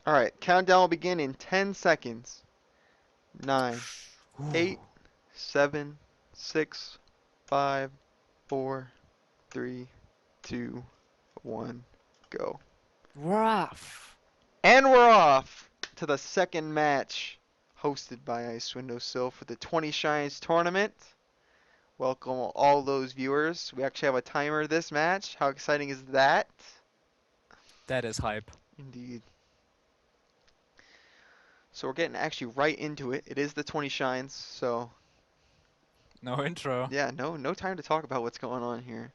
Alright, countdown will begin in 10 seconds. 9, Ooh, 8, 7, 6, 5, 4, 3, 2, 1, go. rough. And we're off to the second match hosted by Ice Windowsill for the 20 Shines tournament. Welcome all those viewers. We actually have a timer this match. How exciting is that? That is hype. Indeed. So we're getting actually right into it. It is the 20 Shines, so No intro. yeah, no time to talk about what's going on here.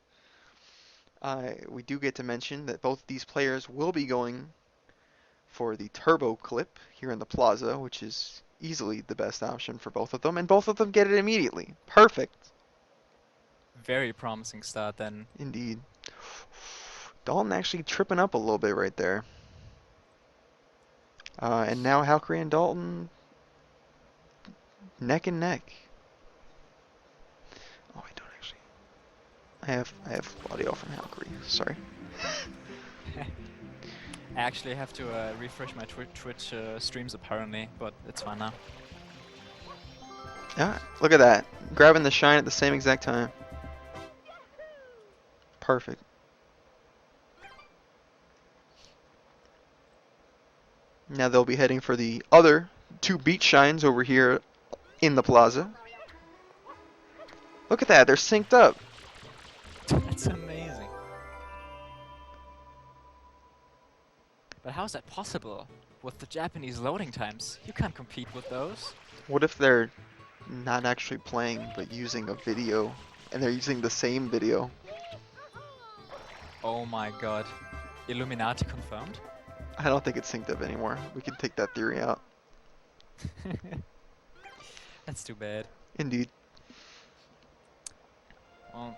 We do get to mention that both these players will be going for the turbo clip here in the plaza, which is easily the best option for both of them, and both of them get it immediately. Perfect. Very promising start then. Indeed. Dalton actually tripping up a little bit right there. And now Halkery and Dalton neck and neck. Oh, I don't actually. I have audio from Halkery. Sorry. I actually have to refresh my Twitch streams apparently, but it's fine now. Yeah, look at that. Grabbing the shine at the same exact time. Perfect. Now they'll be heading for the other two beach shines over here in the plaza. Look at that, they're synced up. That's amazing. But how is that possible? With the Japanese loading times, you can't compete with those. What if they're not actually playing, but using a video, and they're using the same video? Oh my god. Illuminati confirmed? I don't think it's synced up anymore. We can take that theory out. That's too bad. Indeed. Well,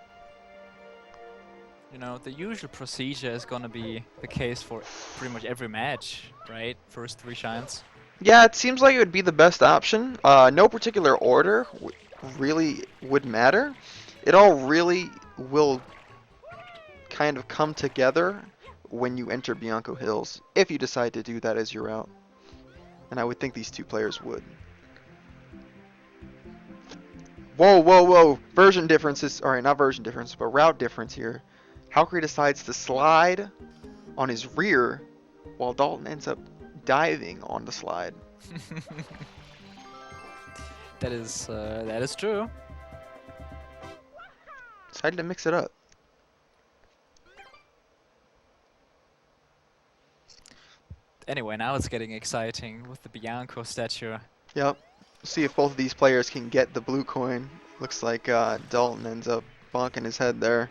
you know, the usual procedure is gonna be the case for pretty much every match, right? First three shines. Yeah, it seems like it would be the best option. No particular order really would matter. It all really will kind of come together when you enter Bianco Hills, if you decide to do that as your route. And I would think these two players would. Whoa, whoa, whoa. Version differences. Alright, not version difference, but route difference here. Halkery decides to slide on his rear while Dalton ends up diving on the slide. That is true. Decided to mix it up. Anyway, now it's getting exciting with the Bianco statue. Yep. See if both of these players can get the blue coin. Looks like Dalton ends up bonking his head there.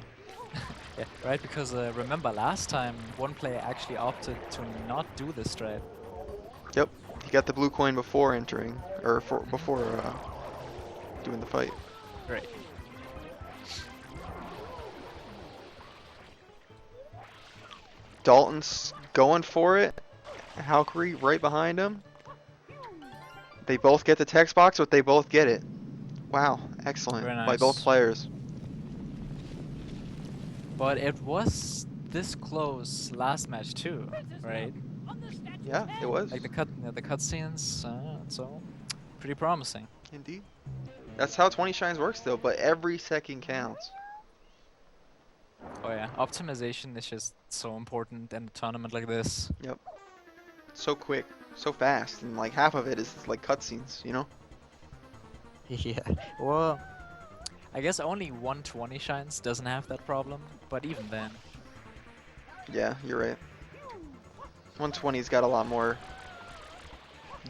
Yeah, right, because remember last time one player actually opted to not do this strat. Yep. He got the blue coin before entering, or before doing the fight. Right. Dalton's going for it. Halkery right behind him. They both get the text box, but they both get it. Wow, excellent Very by both nice. players. But it was this close last match too, right? Yeah, it was. Like the cutscenes, so pretty promising. Indeed. That's how 20 Shines works though, but every second counts. Oh yeah, optimization is just so important in a tournament like this. Yep. So quick, so fast, and like half of it is like cutscenes, you know? Yeah. Well, I guess only 120 shines doesn't have that problem, but even then. Yeah, you're right. 120's got a lot more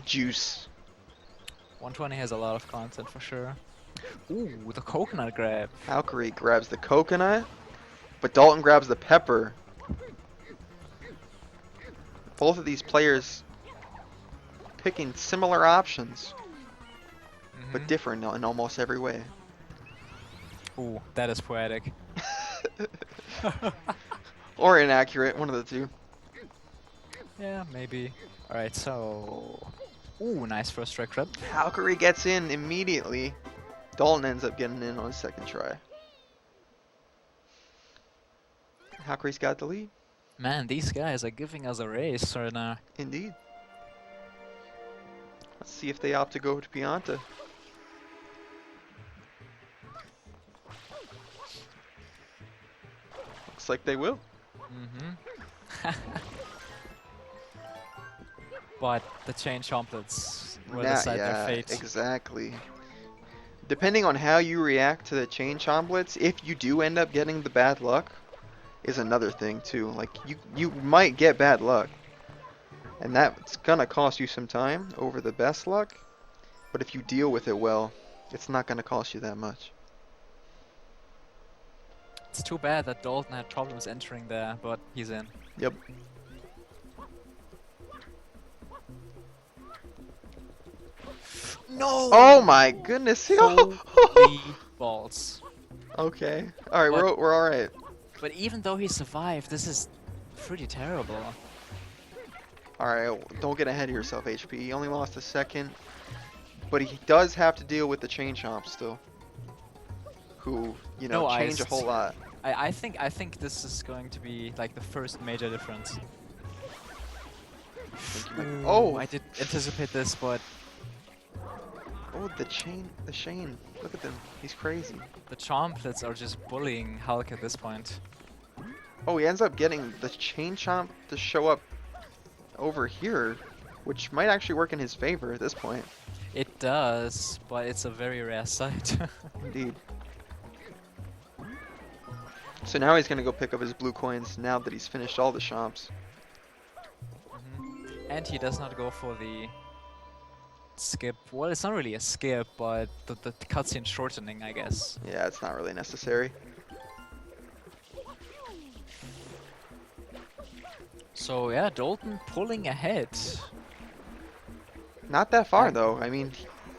juice. 120 has a lot of content for sure. Ooh, the coconut grab. Valkyrie grabs the coconut, but Dalton grabs the pepper. Both of these players picking similar options, but different in almost every way. Ooh, that is poetic. Or inaccurate, one of the two. Yeah, maybe. Alright, so... Ooh, nice first strike grab. Valkyrie gets in immediately. Dalton ends up getting in on his second try. Valkyrie's got the lead. Man, these guys are giving us a race right now. Indeed. Let's see if they opt to go to Pianta. Looks like they will. Mm-hmm. But the chain chomplets will Nah, decide their yeah, fate. exactly. Depending on how you react to the chain chomplets, if you do end up getting the bad luck, is another thing too. Like you might get bad luck, and that's gonna cost you some time over the best luck. But if you deal with it well, it's not gonna cost you that much. It's too bad that Dalton had problems entering there, but he's in. Yep. No! Oh my goodness. Holy balls. Okay. All right, But- we're all right. But even though he survived, this is pretty terrible. All right, don't get ahead of yourself, HP. He only lost a second, but he does have to deal with the chain chomp still, who No change a ice. whole lot. I think this is going to be like the first major difference. Oh, I did anticipate this, but oh, the Shane. Look at them. He's crazy. the chomplets are just bullying Hulk at this point. Oh, he ends up getting the chain chomp to show up over here, which might actually work in his favor at this point. It does, but it's a very rare sight. Indeed. So now he's gonna go pick up his blue coins now that he's finished all the chomps. And he does not go for the skip. Well, it's not really a skip, but the cutscene shortening, I guess. Yeah, it's not really necessary. So yeah, Dalton pulling ahead. Not that far though. I mean,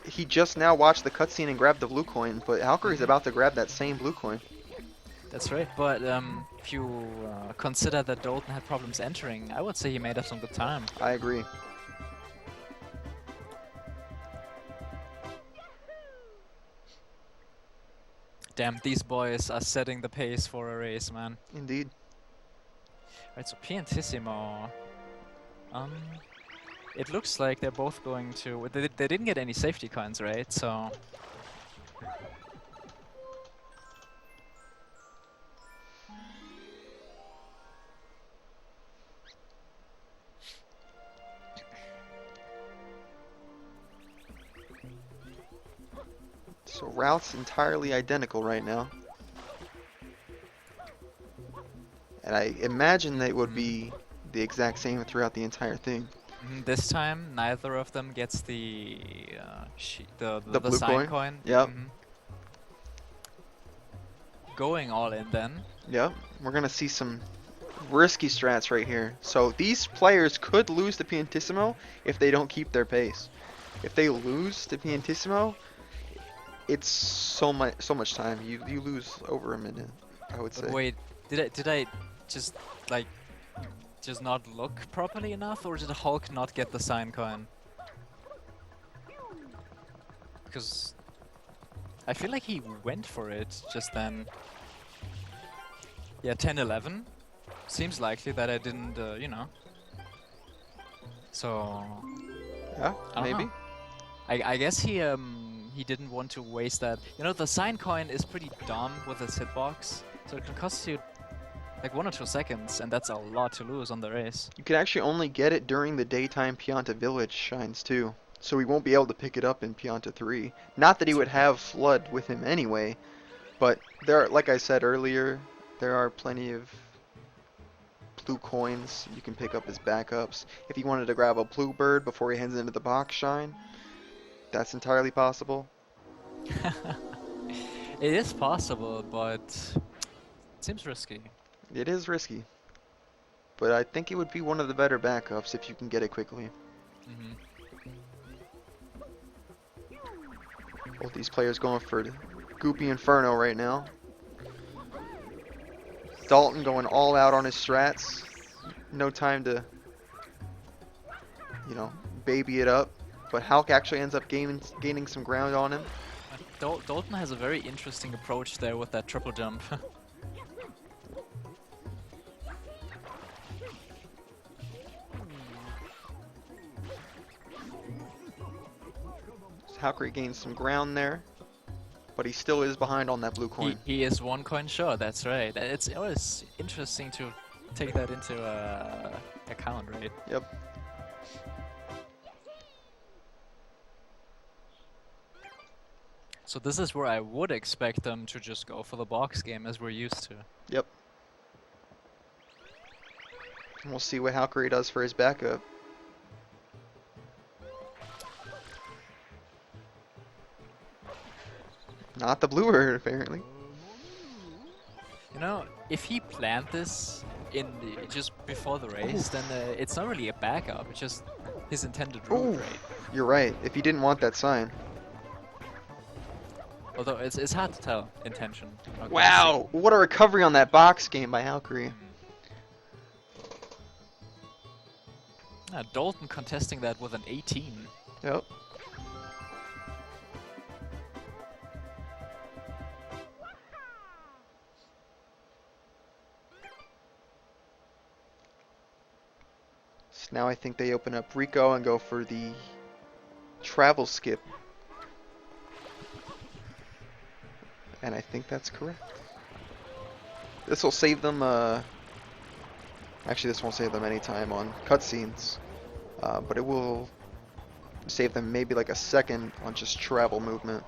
he just now watched the cutscene and grabbed the blue coin, but Valkyrie's about to grab that same blue coin. That's right, but if you consider that Dalton had problems entering, I would say he made up some good time. I agree. Damn, these boys are setting the pace for a race, man. Indeed. Right, so Piantissimo. It looks like they're both going to. They didn't get any safety coins, right? So. So routes entirely identical right now. And I imagine they would be the exact same throughout the entire thing. This time, neither of them gets the The blue sign coin? coin. Yep. Going all in then. Yep. We're gonna see some risky strats right here. So these players could lose to Piantissimo if they don't keep their pace. If they lose to Piantissimo, it's so much time. You lose over a minute, I would say. But wait, did I just just not look properly enough, or did Hulk not get the sign coin? Because I feel like he went for it just then. Yeah, 10-11. Seems likely that I didn't, So Yeah, I don't maybe. know. I guess he didn't want to waste that. You know, the sign coin is pretty dumb with its hitbox, so it can cost you like 1 or 2 seconds, and that's a lot to lose on the race. You can actually only get it during the daytime Pianta Village shines too. So he won't be able to pick it up in Pianta 3. Not that he would have Flood with him anyway, but there are, like I said earlier, there are plenty of blue coins you can pick up as backups. If he wanted to grab a blue bird before he heads into the box shine, that's entirely possible. It is possible, but it seems risky. It is risky. But I think it would be one of the better backups if you can get it quickly. Both these players going for the Goopy Inferno right now. Dalton going all out on his strats. No time to, baby it up. But Hulk actually ends up gaining some ground on him. Dalton has a very interesting approach there with that triple jump. Valkyrie gains some ground there, but he still is behind on that blue coin. He is 1 coin short, that's right. It's always interesting to take that into account, right? Yep. So this is where I would expect them to just go for the box game as we're used to. Yep. And we'll see what Valkyrie does for his backup. Not the blue bird, apparently. You know, if he planned this in just before the race, then it's not really a backup. It's just his intended route, Ooh. right? You're right. If he didn't want that sign. Although it's hard to tell intention. I'm not gonna Wow! What a recovery on that box game by Valkyrie. say. Dalton contesting that with an 18. Yep. So now I think they open up Rico and go for the travel skip. And I think that's correct. This will save them, actually this won't save them any time on cutscenes. But it will save them maybe like a second on just travel movement.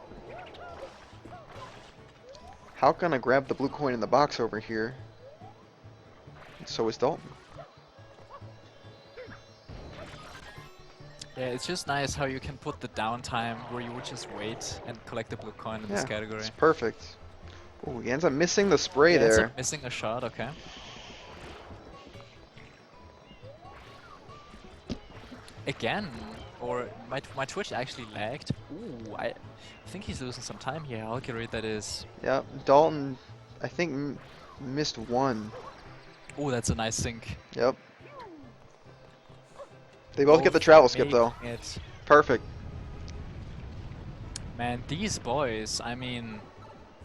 How can I grab the blue coin in the box over here? So is Dalton. Yeah, it's just nice how you can put the downtime where you would just wait and collect the blue coin in this category. It's perfect. Ooh, he ends up missing the spray Yeah, ends there. up missing a shot, okay. Again, or my Twitch actually lagged. Ooh, I think he's losing some time here. Valkyrie, that is. Yep, Dalton, I think missed one. Ooh, that's a nice sync. Yep. They both get the travel skip though. It. Perfect. Man, these boys, I mean,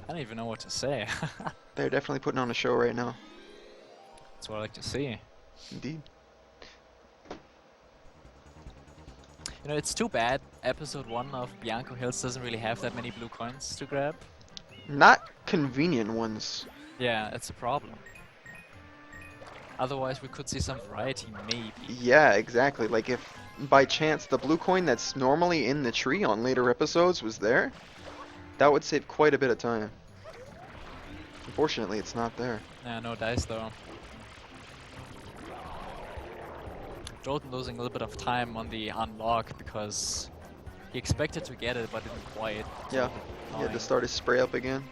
I don't even know what to say. They're definitely putting on a show right now. That's what I like to see. Indeed. You know, it's too bad episode 1 of Bianco Hills doesn't really have that many blue coins to grab. Not convenient ones. Yeah, that's a problem. Otherwise, we could see some variety, maybe. Yeah, exactly. Like if by chance the blue coin that's normally in the tree on later episodes was there, that would save quite a bit of time. Unfortunately, it's not there. Yeah, no dice though. Jordan losing a little bit of time on the unlock because he expected to get it but didn't quite. Yeah, he had to start his spray up again.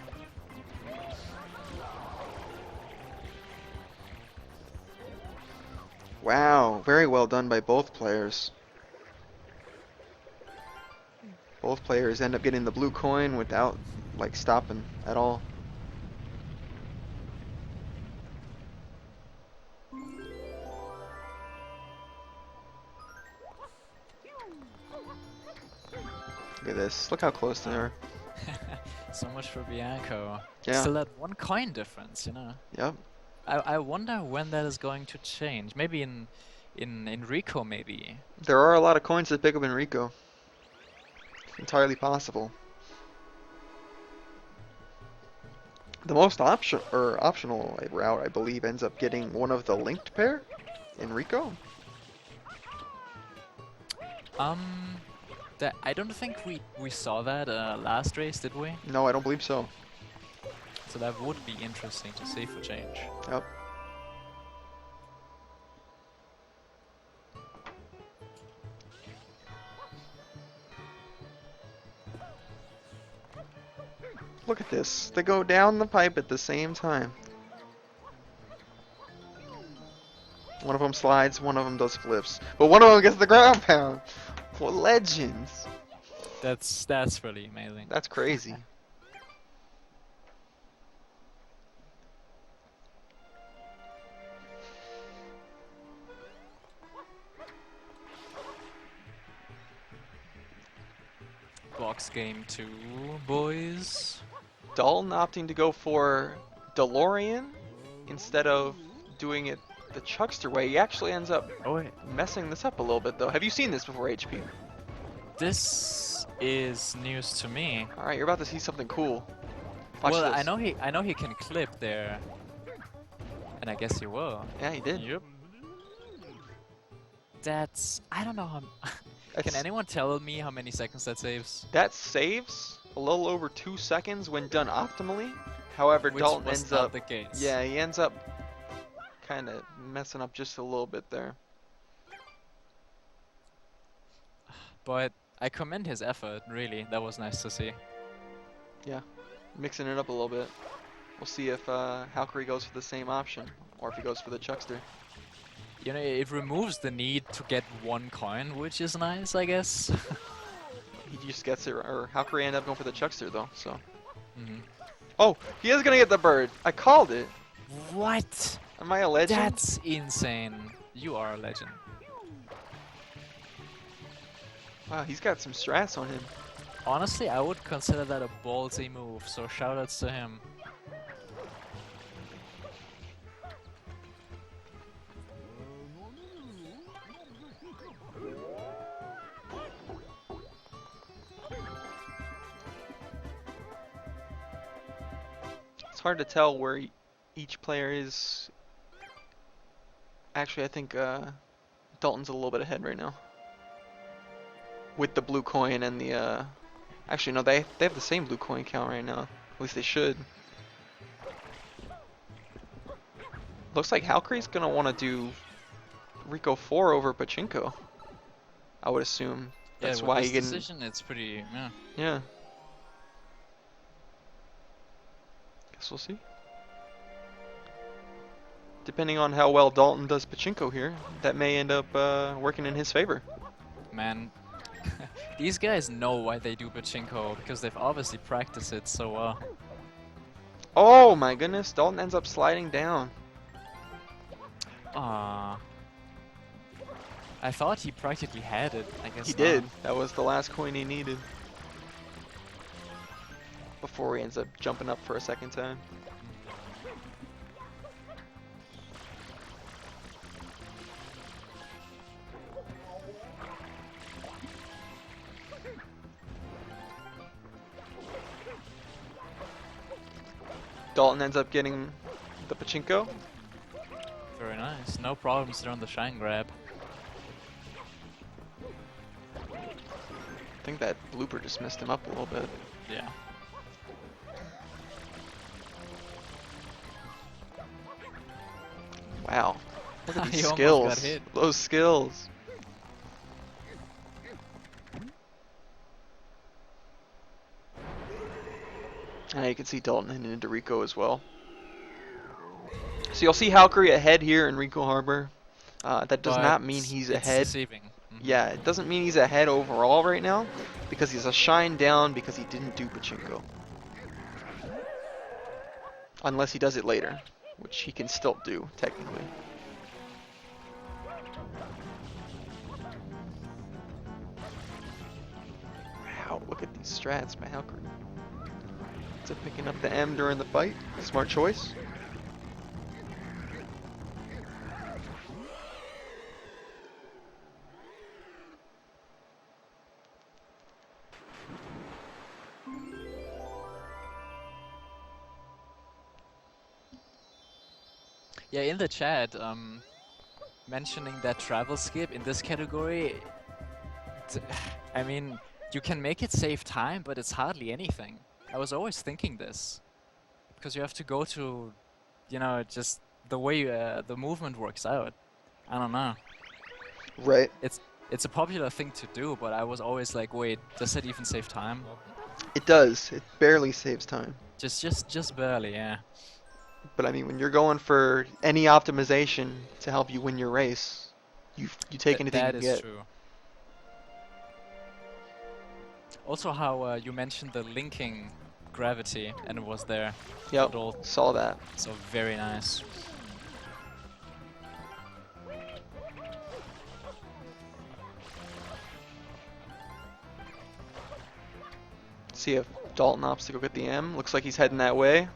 Wow, very well done by both players. Both players end up getting the blue coin without, like, stopping at all. Look at this. Look how close they are. So much for Bianco. Yeah. Still that 1 coin difference, you know. Yep. I wonder when that is going to change. Maybe in Rico, maybe. There are a lot of coins to pick up in Rico. Entirely possible. The most optional route, I believe, ends up getting one of the linked pair in Rico. That I don't think we saw that last race, did we? No, I don't believe so. So that would be interesting to see for change. Yep. Look at this. They go down the pipe at the same time. One of them slides, one of them does flips. But one of them gets the ground pound. What legends. That's really amazing. That's crazy. Box game 2, boys. Dalton opting to go for DeLorean instead of doing it the Chuckster way. He actually ends up Oh wait. messing this up a little bit though. Have you seen this before, HP? This is news to me. All right, you're about to see something cool. Watch Well, this. I know he can clip there, and I guess he will. Yeah, he did. Yep. That's I don't know how. Can That's- anyone tell me how many seconds that saves? That saves a little over 2 seconds when done optimally. However, Which Dalton was ends not up, the case. yeah, he ends up kind of messing up just a little bit there. But I commend his effort. Really, that was nice to see. Yeah, mixing it up a little bit. We'll see if Halkery goes for the same option or if he goes for the Chuckster. You know, it removes the need to get one coin, which is nice, I guess. He just gets it, or Halkery ended up going for the Chuckster though. So, Mhm. oh, he is gonna get the bird. I called it. What? Am I a legend? That's insane. You are a legend. Wow, he's got some strats on him. Honestly, I would consider that a ballsy move, so shoutouts to him. It's hard to tell where each player is. Actually, I think Dalton's a little bit ahead right now. With the blue coin and the actually no, they have the same blue coin count right now. At least they should. Looks like Halkery's gonna want to do Rico 4 over Pachinko. I would assume. That's Yeah, with why this he can. decision, it's pretty. Yeah. Yeah. Guess we'll see. Depending on how well Dalton does Pachinko here, that may end up working in his favor. Man, these guys know why they do pachinko because they've obviously practiced it so well. Oh my goodness, Dalton ends up sliding down. Ah, I thought he practically had it. I guess He not. did. That was the last coin he needed. Before he ends up jumping up for a second time. Dalton ends up getting the Pachinko. Very nice. No problems there on the shine grab. I think that blooper just messed him up a little bit. Yeah. Wow. Look at He these almost skills. got hit. Those skills. And you can see Dalton hitting into Rico as well. So you'll see Halkery ahead here in Rico Harbor. That does But not mean he's it's ahead. deceiving. Mhm. Yeah, it doesn't mean he's ahead overall right now because he's a shine down because he didn't do Pachinko. Unless he does it later, which he can still do, technically. Wow, look at these strats by Halkery. So picking up the M during the fight, smart choice. Yeah, in the chat, mentioning that travel skip in this category, I mean, you can make it save time, but it's hardly anything. I was always thinking this, because you have to go to, you know, just the way the movement works out. I don't know. Right. It's a popular thing to do, but I was always like, wait, does it even save time? It does. It barely saves time. Just barely, yeah. But I mean, when you're going for any optimization to help you win your race, you take anything That you is get. true. Also, how you mentioned the linking gravity, and it was there. Yep, All, saw that. so very nice. See if Dalton opts to go get the M. Looks like he's heading that way.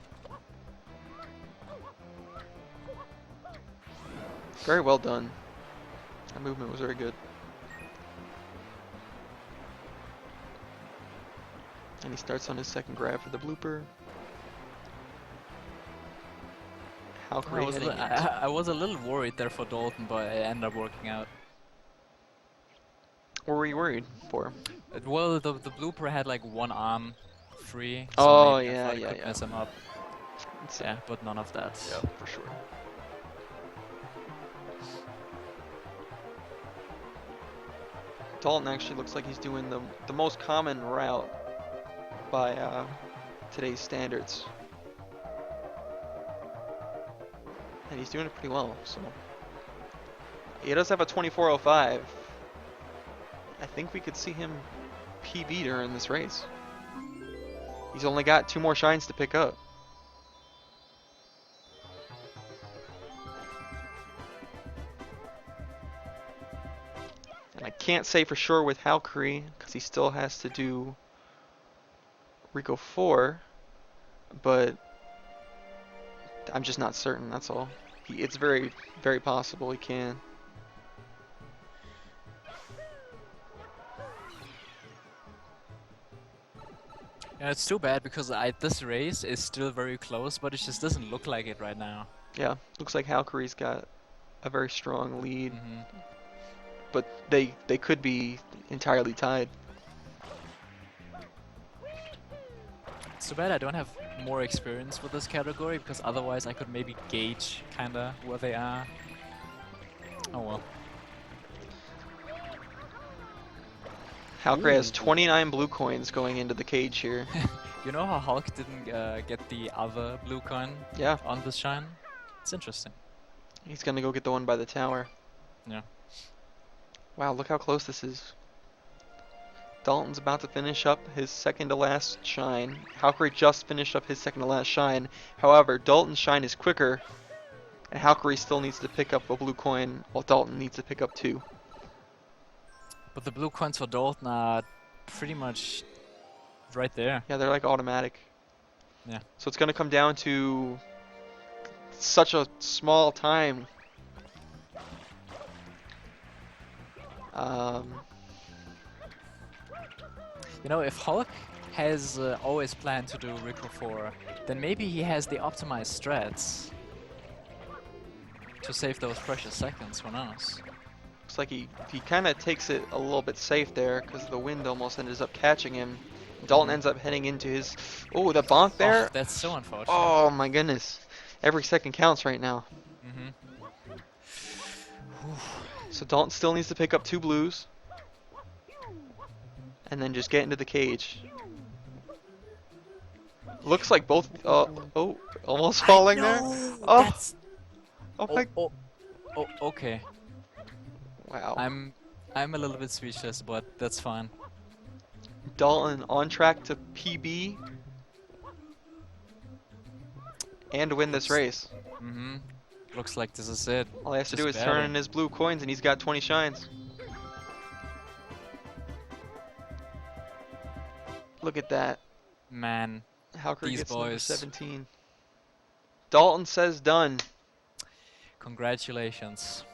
Very well done. That movement was very good. And he starts on his second grab for the blooper. Valkyrie heading in. I was a little worried there for Dalton, but it ended up working out. What were you worried for? Well, the blooper had like one arm free, so Oh, maybe I yeah, thought it yeah, could yeah. mess him up. It's, Yeah, but none of that. yeah, for sure. Dalton actually looks like he's doing the most common route by today's standards. And he's doing it pretty well, so. He does have a 24:05. I think we could see him PB during this race. He's only got 2 more shines to pick up. And I can't say for sure with Valkyrie, because he still has to do Rico 4, but I'm just not certain, that's all. It's very, very possible he can. Yeah, it's too bad because this race is still very close, but it just doesn't look like it right now. Yeah, looks like Valkyrie's got a very strong lead, Mm-hmm. but they could be entirely tied. It's too bad I don't have more experience with this category, because otherwise I could maybe gauge kinda where they are. Oh well. Valkyrie has 29 blue coins going into the cage here. You know how Hulk didn't get the other blue coin Yeah, on this shine? It's interesting. he's gonna go get the one by the tower. Yeah. Wow, look how close this is. Dalton's about to finish up his second to last shine. Valkyrie just finished up his second to last shine. However, Dalton's shine is quicker, and Valkyrie still needs to pick up a blue coin, while Dalton needs to pick up 2. But the blue coins for Dalton are pretty much right there. Yeah, they're like automatic. Yeah. So it's gonna come down to such a small time. You know, if Hulk has always planned to do Rico 4, then maybe he has the optimized strats to save those precious seconds, who knows? Looks like he kind of takes it a little bit safe there because the wind almost ends up catching him. Dalton ends up heading into his... Oh, the bonk there. Oh, that's so unfortunate. Oh my goodness. Every second counts right now. Mm-hmm. So Dalton still needs to pick up 2 blues. And then just get into the cage. Looks like both... oh, almost falling there. Oh, That's... oh my... Oh, okay. Wow. I'm a little bit speechless, but that's fine. Dalton on track to PB and win this race. Mm-hmm. Looks like this is it. All he has to do Just is turn barely. in his blue coins and he's got 20 shines. Look at that. Man, Valkyrie These gets number boys. 17. Dalton says done. congratulations.